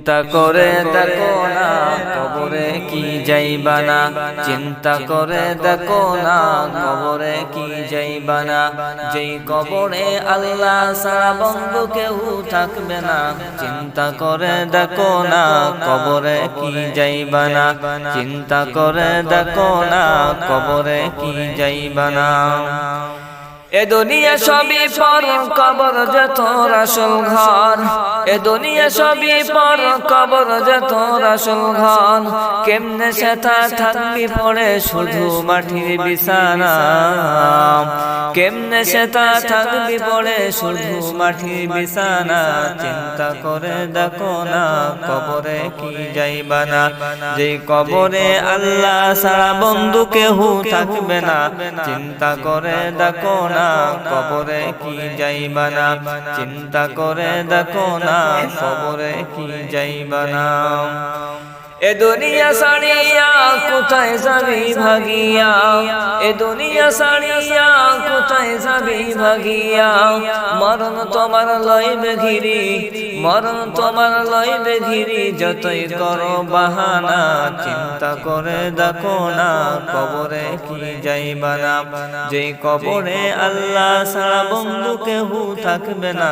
চিন্তা করে দেখো না কবরে কি যাইবা না, চিন্তা করে দেখো না কবরে কি যাইবা না। যেই কবরে আল্লাহ ছাড়া বন্ধু কেউ থাকবে না, চিন্তা করে দেখো না কবরে কি যাইবা না, চিন্তা করে দেখো না কবরে কি যাইবা না। এ দুনিয়া সবই পর, কবর যে তোর আসল ঘর। এ দুনিয়া সবই পর, কবর যে তোর আসল ঘর। কেমনে সেটা থাকবি পড়ে শুধু মাটির বিছানা, কেমনে সেটা থাকবি পড়ে শুধু মাটির বিছানা। চিন্তা করে দেখো না কবরে কি যাইবা না, যে কবরে আল্লাহ ছাড়া বন্ধু কেউ থাকবে না। চিন্তা করে দেখো না কবরে কি যাইবা না, চিন্তা করে দেখো না কবরে কি যাইবা না। এ দুনিয়া ছাড়িয়া কোথায় যাবি ভাগিয়া, এ দুনিয়া ছাড়িয়া কোথায় যাবি ভাগিয়া। মরণ তোমার লইবে ঘিরি, মরণ তোমার লইবে ঘিরি, যতই করো বাহানা। চিন্তা করে দেখো না কবরে কি যাইবা না, যে কবরে আল্লাহ ছাড়া বন্ধু কেউ থাকবে না।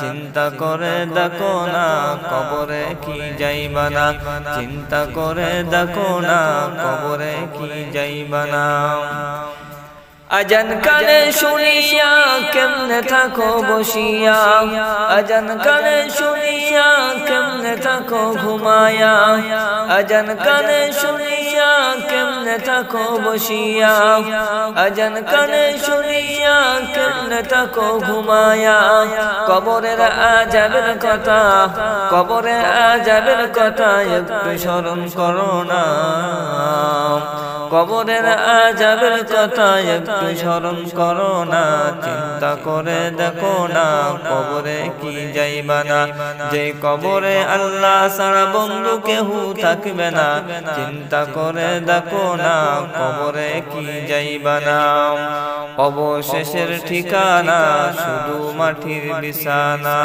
চিন্তা করে দেখো না কবরে কি যাইবা না, চিন্তা করে দেখো না কবরে কি যাইবা না। আজান কানে শুনিয়া কেমনে থাকো বসিয়া, আজান কানে শুনিয়া কেমনে থাকো ঘুমায়া। আজান কানে শুনিয়া কেমনে থাকো বসিয়া, আজান কানে শুনিয়া কেমনে থাকো ঘুমায়া। কবরের আযাবের কথা, কবরের আযাবের কথা একটু স্মরণ করো না। কবরের আযাবের কথা একটু স্মরণ করো না। চিন্তা করে দেখো না কবরে কি যাইবা না, যে কবরে আল্লাহ ছাড়া বন্ধু কেউ থাকবে না। চিন্তা করে দেখো না কবরে কি যাইবা না। অবশেষের ঠিকানা শুধু মাটির বিছানা।